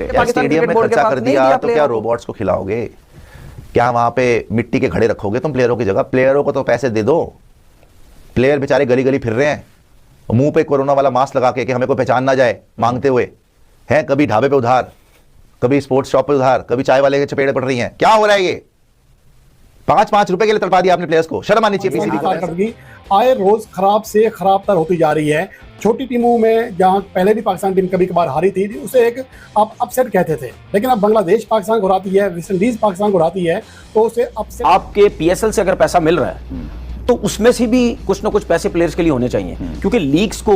Stadium में खर्चा कर दिया तो क्या रोबोट्स को खिलाओगे? क्या वहां पे मिट्टी के घड़े रखोगे तुम प्लेयरों की जगह? प्लेयरों को तो पैसे दे दो। प्लेयर बेचारे गली गली फिर रहे हैं मुंह पे कोरोना वाला मास्क लगा के कि हमें कोई पहचान ना जाए मांगते हुए हैं। कभी ढाबे पे उधार, कभी स्पोर्ट्स शॉप पे उधार, कभी चाय वाले के चपेड़े पड़ रही हैं। क्या हो रहा है ये? 5-5 रुपए के लिए तड़पा दिया आपने प्लेयर्स को। शर्म आनी चाहिए पीसीबी को। आए रोज खराब से खराब तर होती जा रही है। छोटी टीमों में जहां पहले भी पाकिस्तान टीम कभी कभार हारी थी, उसे एक आप अपसेट कहते थे, लेकिन अब बांग्लादेश पाकिस्तान को हराती है, वेस्ट इंडीज पाकिस्तान को हराती है, तो उसे अपसेट। आपके पीएसएल से अगर पैसा मिल रहा है तो उसमें से भी कुछ ना कुछ पैसे प्लेयर्स के लिए होने चाहिए, क्योंकि लीग्स को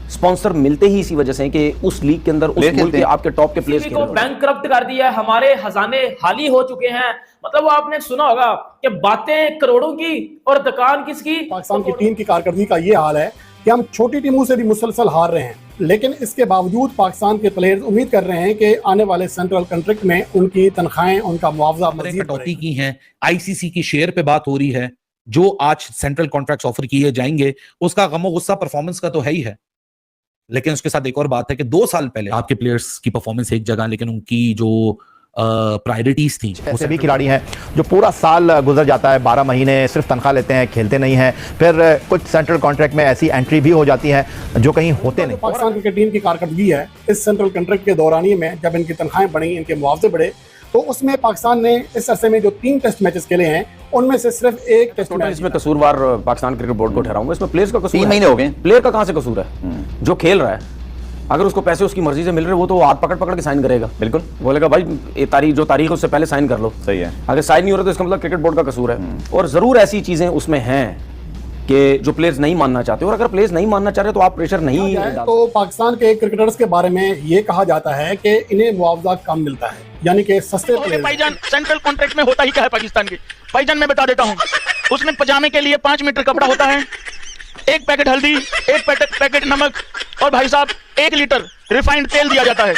स्पॉन्सर मिलते ही इसी वजह से कि उस लीग के अंदर उस मुल्क के आपके टॉप के प्लेयर्स को बैंकक्रप्ट कर दिया है, हमारे खजाने खाली हो चुके हैं। मतलब वो आपने सुना होगा कि बातें करोड़ों की और दुकान किसकी। पाकिस्तान की टीम की कारकर्दगी का ये हाल है कि हम छोटी टीमों से भी मुसलसल हार रहे हैं, लेकिन इसके बावजूद पाकिस्तान के प्लेयर्स उम्मीद कर रहे हैं कि आने वाले सेंट्रल कॉन्ट्रैक्ट में उनकी तनख्वाहें, उनका मुआवजा मजीद कटौती की है। आईसीसी की शेयर पे बात हो रही है, जो आज सेंट्रल कॉन्ट्रैक्ट्स ऑफर किए जाएंगे उसका गमो गुस्सा परफॉर्मेंस का तो है ही है, लेकिन उसके साथ एक और बात है कि 2 साल पहले आपके प्लेयर्स की परफॉर्मेंस एक जगह, लेकिन उनकी जो प्रायोरिटीज थी। ऐसे भी खिलाड़ी हैं जो पूरा साल गुजर जाता है, 12 महीने सिर्फ तनख्वाह लेते हैं, खेलते नहीं हैं, फिर कुछ सेंट्रल कॉन्ट्रैक्ट में ऐसी एंट्री भी हो जाती है जो कहीं होते नहीं। पाकिस्तान क्रिकेट टीम की कारकर्दगी है इस सेंट्रल कॉन्ट्रैक्ट के दौरानिए में, जब इनकी तनख्वाहें बढ़ी, इनके मुआवजे बढ़े, तो उसमें पाकिस्तान ने इस अरसे में जो 3 टेस्ट मैचेस खेले हैं उनमें से सिर्फ एक टेस्ट मैच। इसमें कसूरवार पाकिस्तान क्रिकेट बोर्ड को ठहराऊंगा। इसमें प्लेयर्स का कसूर 3 महीने हो गए। प्लेयर का कहां से कसूर है? जो खेल रहा है, अगर उसको पैसे उसकी मर्जी से मिल रहे, वो तो हाथ पकड़ पकड़ के साइन करेगा। बिल्कुल बोलेगा भाई ये तारीख जो तारीख उससे पहले साइन कर लो। सही है। अगर साइन नहीं हो रहा तो इसका मतलब क्रिकेट बोर्ड का कसूर है। और जरूर ऐसी चीजें उसमें हैं कि जो प्लेयर्स नहीं मानना चाहते, और अगर प्लेयर्स नहीं मानना चाह रहे तो आप प्रेशर नहीं डाल। तो पाकिस्तान के क्रिकेटर्स के बारे में ये कहा जाता है कि इन्हें मुआवजा कम मिलता है, यानी कि सस्ते प्लेयर। भाईजान सेंट्रल कॉन्ट्रैक्ट में होता ही क्या है पाकिस्तान के? भाईजान मैं बता देता हूँ, उसमें पजामे के लिए 5 मीटर कपड़ा होता है, 1 पैकेट हल्दी, 1 पैकेट नमक, और भाई साहब 1 लीटर रिफाइंड तेल दिया जाता है,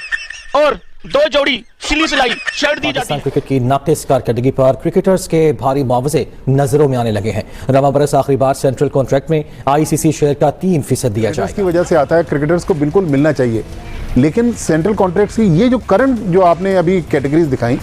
और 2 जोड़ी सिली सिलाई शर्ट दी जाती है। क्रिकेट की नाकिस कारकर्दगी पर क्रिकेटर्स के भारी मुआवजे नजरों में आने लगे हैं। रवा बरस आखिरी बार सेंट्रल कॉन्ट्रैक्ट में आईसीसी शेयर का 3% दिया जाएगा। इसकी वजह से आता है, क्रिकेटर्स को बिल्कुल मिलना चाहिए, लेकिन सेंट्रल कॉन्ट्रैक्ट की ये जो करंट जो आपने अभी कैटेगरीज दिखाई,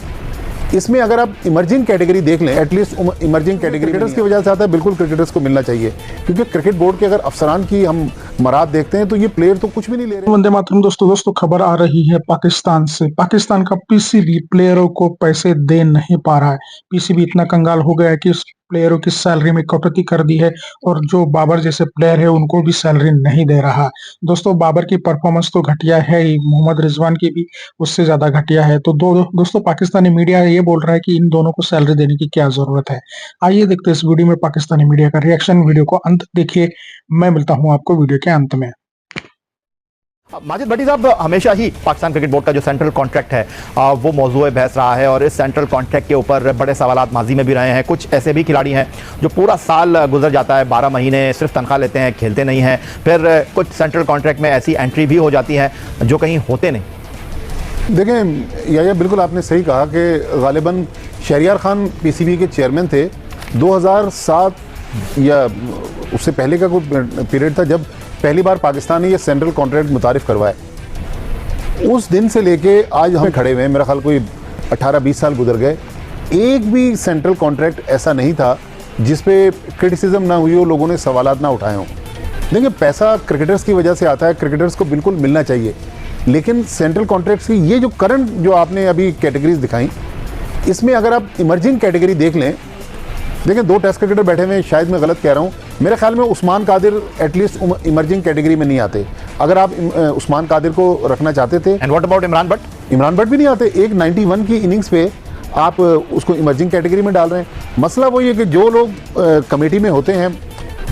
इसमें अगर आप इमर्जिंग कैटेगरी देख लें, एटलीस्ट इमर्जिंग कैटेगरी क्रिकेटर्स की वजह से आता है, बिल्कुल क्रिकेटर्स को मिलना चाहिए, क्योंकि क्रिकेट बोर्ड के अगर अफसरान की हम मराद देखते हैं तो ये प्लेयर तो कुछ भी नहीं ले रहे। वंदे मातरम। दोस्तों खबर आ रही है पाकिस्तान से। पाकिस्तान का पीसीबी प्लेयरों को पैसे दे नहीं पा रहा है। पीसीबी इतना कंगाल हो गया है कि प्लेयरों की सैलरी में कटौती कर दी है, और जो बाबर जैसे प्लेयर है उनको भी सैलरी नहीं दे रहा। दोस्तों बाबर की परफॉर्मेंस तो घटिया है ही, मोहम्मद रिजवान की भी उससे ज्यादा घटिया है। तो दोस्तों पाकिस्तानी मीडिया ये बोल रहा है कि इन दोनों को सैलरी देने की क्या जरूरत है। आइए देखते हैं इस वीडियो में पाकिस्तानी मीडिया का रिएक्शन। वीडियो को अंत देखिए, मैं मिलता हूं आपको वीडियो के अंत में। माजिद भट्टी साहब, हमेशा ही पाकिस्तान क्रिकेट बोर्ड का जो सेंट्रल कॉन्ट्रैक्ट है वो मौजूद बहस रहा है, और इस सेंट्रल कॉन्ट्रैक्ट के ऊपर बड़े सवालात माजी में भी रहे हैं। कुछ ऐसे भी खिलाड़ी हैं जो पूरा साल गुजर जाता है, 12 महीने सिर्फ तनख्वाह लेते हैं, खेलते नहीं हैं, फिर कुछ सेंट्रल कॉन्ट्रैक्ट में ऐसी एंट्री भी हो जाती है जो कहीं होते नहीं। देखें या बिल्कुल आपने सही कहा कि गालिबन शहरियार खान पीसीबी के चेयरमैन थे। 2007 या उससे पहले का कोई पीरियड था जब पहली बार पाकिस्तान ने ये सेंट्रल कॉन्ट्रैक्ट मुतारिफ करवाए। उस दिन से लेके आज हम खड़े हुए हैं, मेरा ख्याल कोई 18-20 साल गुजर गए, एक भी सेंट्रल कॉन्ट्रैक्ट ऐसा नहीं था जिस पे क्रिटिसिज्म ना हुई हो, लोगों ने सवालात ना उठाए हों। देखिए पैसा क्रिकेटर्स की वजह से आता है, क्रिकेटर्स को बिल्कुल मिलना चाहिए, लेकिन सेंट्रल कॉन्ट्रैक्ट की ये जो करंट जो आपने अभी कैटेगरीज दिखाई, इसमें अगर आप इमर्जिंग कैटेगरी देख लें, देखिए 2 टेस्ट क्रिकेटर बैठे हुए हैं, शायद मैं गलत कह रहा हूँ, मेरे ख्याल में Usman Qadir at least emerging category में नहीं आते। अगर आप उस्मान कादिर को रखना चाहते थे। And what about Imran Bhatt? Imran Bhatt भी नहीं आते। एक 91 की इनिंग्स पे आप उसको इमर्जिंग कैटेगरी में डाल रहे हैं। मसला वही है कि जो लोग कमेटी में होते हैं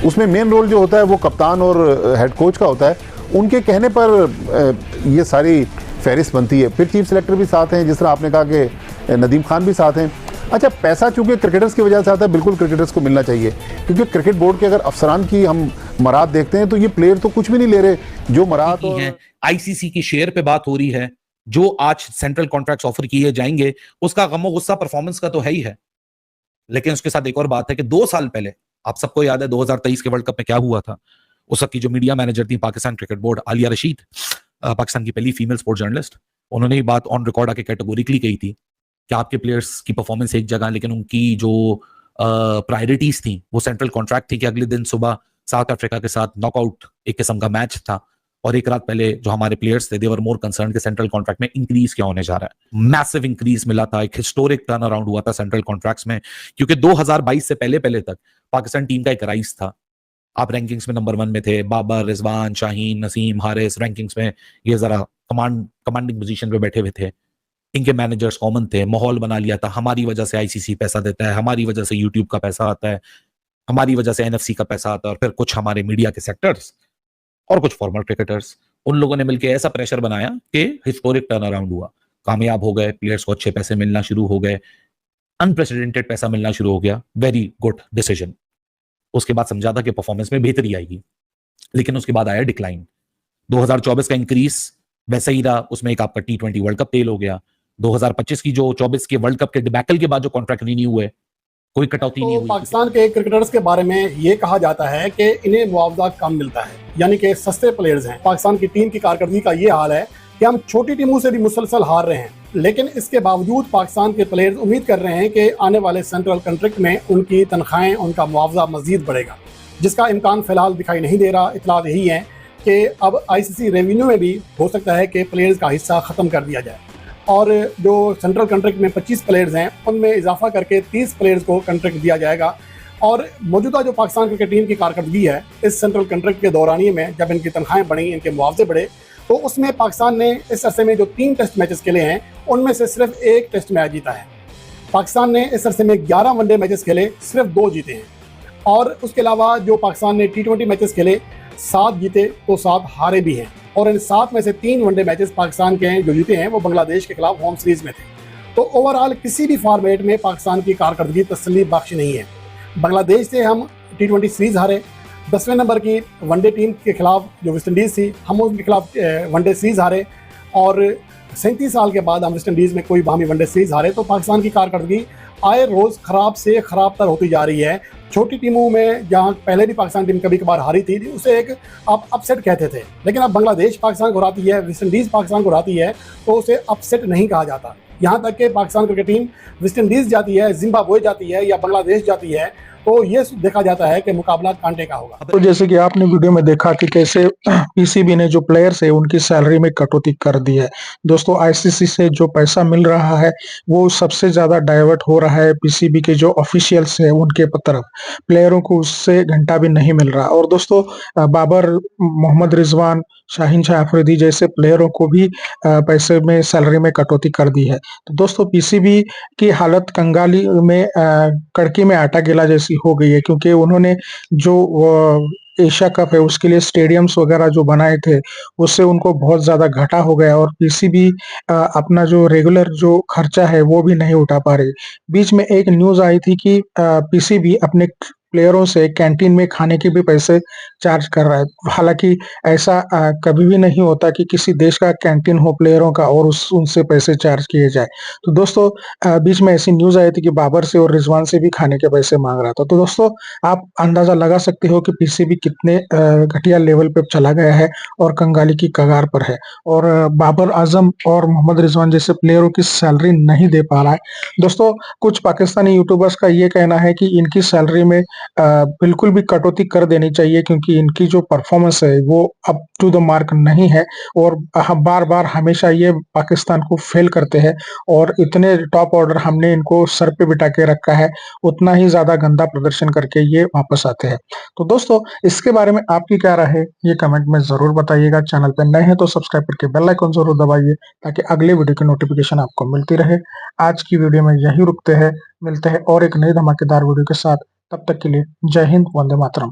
उसमें मेन रोल जो होता है वो कप्तान और हेड कोच का होता है, उनके कहने पर ये सारी फहरिस्त बनती है। फिर चीफ सेलेक्टर भी साथ हैं, जिस तरह आपने कहा कि नदीम खान भी साथ हैं। अच्छा, पैसा चूंकि क्रिकेटर्स की वजह से आता है, बिल्कुल क्रिकेटर्स को मिलना चाहिए, क्योंकि क्रिकेट बोर्ड के अगर अफसरान की हम मराद देखते हैं तो ये प्लेयर तो कुछ भी नहीं ले रहे जो मराद है। आईसीसी की शेयर पे बात हो रही है, जो आज सेंट्रल कॉन्ट्रैक्ट्स ऑफर किए जाएंगे उसका गमो गुस्सा परफॉर्मेंस का तो है ही है, लेकिन उसके साथ एक और बात है कि 2 साल पहले आप सबको याद है 2023 के वर्ल्ड कप में क्या हुआ था। उस वक्त की जो मीडिया मैनेजर थी पाकिस्तान क्रिकेट बोर्ड, आलिया रशीद, पाकिस्तान की पहली फीमेल स्पोर्ट्स जर्नलिस्ट, उन्होंने ये बात ऑन रिकॉर्ड आके कैटेगोरिकली कही थी कि आपके प्लेयर्स की परफॉर्मेंस एक जगह, लेकिन उनकी जो प्रायोरिटीज थी वो सेंट्रल कॉन्ट्रैक्ट थी कि अगले दिन सुबह साउथ अफ्रीका के साथ नॉकआउट एक किस्म का मैच था, और एक रात पहले जो हमारे प्लेयर्स थे दे वर मोर कंसर्न कि सेंट्रल कॉन्ट्रैक्ट में इंक्रीज क्या होने जा रहा है। मैसिव इंक्रीज मिला था, एक हिस्टोरिक टर्न अराउंड हुआ था सेंट्रल कॉन्ट्रैक्ट्स में, क्योंकि 2022 से पहले तक पाकिस्तान टीम का एक राइज था। आप रैंकिंग्स में नंबर 1 में थे, बाबर, रिजवान, शाहीन, नसीम, हारिस रैंकिंग्स में ये जरा कमांडिंग पोजीशन पे बैठे हुए थे। इनके मैनेजर्स कॉमन थे, माहौल बना लिया था, हमारी वजह से आईसीसी पैसा देता है, हमारी वजह से यूट्यूब का पैसा आता है, हमारी वजह से एनएफसी का पैसा आता है, और फिर कुछ हमारे मीडिया के सेक्टर्स और कुछ फॉर्मर क्रिकेटर्स, उन लोगों ने मिलकर ऐसा प्रेशर बनाया कि हिस्टोरिक टर्न अराउंड हुआ, कामयाब हो गए, प्लेयर्स को अच्छे पैसे मिलना शुरू हो गए, अनप्रेसिडेंटेड पैसा मिलना शुरू हो गया। Very good decision. उसके बाद समझा था कि परफॉर्मेंस में बेहतरी आएगी, लेकिन उसके बाद आया डिक्लाइन। 2024 का इंक्रीज वैसा ही रहा, उसमें एक आपका T20 वर्ल्ड कप फेल हो गया। 2025 की जो 24 के वर्ल्ड कप के डिबैकल के बाद जो कॉन्ट्रैक्ट रिन्यू हुए, कोई कटौती नहीं हुई। पाकिस्तान के क्रिकेटर्स के बारे में ये कहा जाता है कि इन्हें मुआवजा कम मिलता है, यानी कि सस्ते प्लेयर्स हैं। पाकिस्तान की टीम की कारकर्दगी का ये हाल है कि हम छोटी टीमों से भी मुसलसल हार रहे हैं, लेकिन इसके बावजूद पाकिस्तान के प्लेयर्स उम्मीद कर रहे हैं कि आने वाले सेंट्रल कॉन्ट्रैक्ट में उनकी तनख्वाहें, उनका मुआवजा मजीद बढ़ेगा, जिसका इम्कान फिलहाल दिखाई नहीं दे रहा। इतलात यही है कि अब आईसीसी रेवेन्यू में भी हो सकता है कि प्लेयर्स का हिस्सा ख़त्म कर दिया जाए, और जो सेंट्रल कॉन्ट्रैक्ट में 25 प्लेयर्स हैं उनमें इजाफा करके 30 प्लेयर्स को कॉन्ट्रैक्ट दिया जाएगा। और मौजूदा जो पाकिस्तान क्रिकेट टीम की कारकर्दगी है इस सेंट्रल कॉन्ट्रैक्ट के दौरानिए में, जब इनकी तनख्वाहें बढ़ी, इनके मुआवजे बढ़े, तो उसमें पाकिस्तान ने इस अरसे में जो 3 टेस्ट मैचेस खेले हैं उनमें से सिर्फ 1 टेस्ट मैच जीता है। पाकिस्तान ने इस अरसे में 11 वनडे मैचेस खेले, सिर्फ 2 जीते हैं, और उसके अलावा जो पाकिस्तान ने T20 मैचेस खेले 7 जीते तो 7 हारे भी हैं, और इन 7 में से 3 वनडे मैचेस पाकिस्तान के जो जीते हैं वो बांग्लादेश के खिलाफ होम सीरीज में थे। तो ओवरऑल किसी भी फॉर्मेट में पाकिस्तान की कारकर्दगी तसल्ली बख्श नहीं है। बांग्लादेश से हम T20 सीरीज हारे, 10वें नंबर की वनडे टीम के खिलाफ जो वेस्ट इंडीज़ थी हम उनके खिलाफ वनडे सीरीज हारे, और 37 साल के बाद हम वेस्ट इंडीज़ में कोई बाहमी वनडे सीरीज हारे। तो पाकिस्तान की कारकर्दगी आए रोज़ ख़राब से ख़राब तर होती जा रही है। छोटी टीमों में जहां पहले भी पाकिस्तान टीम कभी कभार हारी थी, उसे एक आप अपसेट कहते थे, लेकिन अब बांग्लादेश पाकिस्तान को हराती है, वेस्ट इंडीज़ पाकिस्तान को हराती है, तो उसे अपसेट नहीं कहा जाता। यहाँ तक कि Pakistan cricket team West Indies जाती है, जिम्बाब्वे जाती है या बांग्लादेश जाती है, तो ये देखा जाता है कि मुकाबला कांटे का होगा। तो जैसे कि आपने वीडियो में देखा कि कैसे पीसीबी ने जो प्लेयर्स है उनकी सैलरी में कटौती कर दी है। दोस्तों, आईसीसी से जो पैसा मिल रहा है वो सबसे ज्यादा डाइवर्ट हो रहा है पीसीबी के जो ऑफिशियल्स है उनके तरफ, प्लेयरों को उससे घंटा भी नहीं मिल रहा। और दोस्तों, बाबर, मोहम्मद रिजवान, शाहीन शाह अफरीदी जैसे प्लेयरों को भी पैसे में सैलरी में कटौती कर दी है। तो दोस्तों, पीसीबी की हालत कंगाली में कड़की में आटा गिला जैसी हो गई है, क्योंकि उन्होंने जो एशिया कप है उसके लिए स्टेडियम्स वगैरह जो बनाए थे उससे उनको बहुत ज्यादा घाटा हो गया, और पीसीबी अपना जो रेगुलर जो खर्चा है वो भी नहीं उठा पा रही। बीच में एक न्यूज आई थी कि पीसीबी अपने प्लेयरों से कैंटीन में खाने के भी पैसे चार्ज कर रहा है। हालांकि ऐसा कभी भी नहीं होता कि किसी देश का कैंटीन हो प्लेयरों का और उनसे पैसे चार्ज किए जाए। तो दोस्तों, बीच में ऐसी न्यूज आई थी कि बाबर से और रिजवान से भी खाने के पैसे मांग रहा था। तो दोस्तों, आप अंदाजा लगा सकते हो कि पीसीबी कितने घटिया लेवल पे चला गया है और कंगाली की कगार पर है, और बाबर आजम और मोहम्मद रिजवान जैसे प्लेयरों की सैलरी नहीं दे पा रहा है। दोस्तों, कुछ पाकिस्तानी यूट्यूबर्स का ये कहना है कि इनकी सैलरी में बिल्कुल भी कटौती कर देनी चाहिए, क्योंकि इनकी जो परफॉर्मेंस है वो अप टू द मार्क नहीं है, और बार बार हमेशा ये पाकिस्तान को फेल करते हैं, और इतने टॉप ऑर्डर हमने इनको सर पे बिठा के रखा है, उतना ही ज्यादा गंदा प्रदर्शन करके ये वापस आते हैं। तो दोस्तों, इसके बारे में आपकी क्या राय है ये कमेंट में जरूर बताइएगा। चैनल पर नए हैं तो सब्सक्राइब करके बेल आइकन जरूर दबाइए ताकि अगले वीडियो की नोटिफिकेशन आपको मिलती रहे। आज की वीडियो में यही रुकते हैं, मिलते हैं और एक नई धमाकेदार वीडियो के साथ। तब तक के लिए जय हिंद, वंदे मातरम।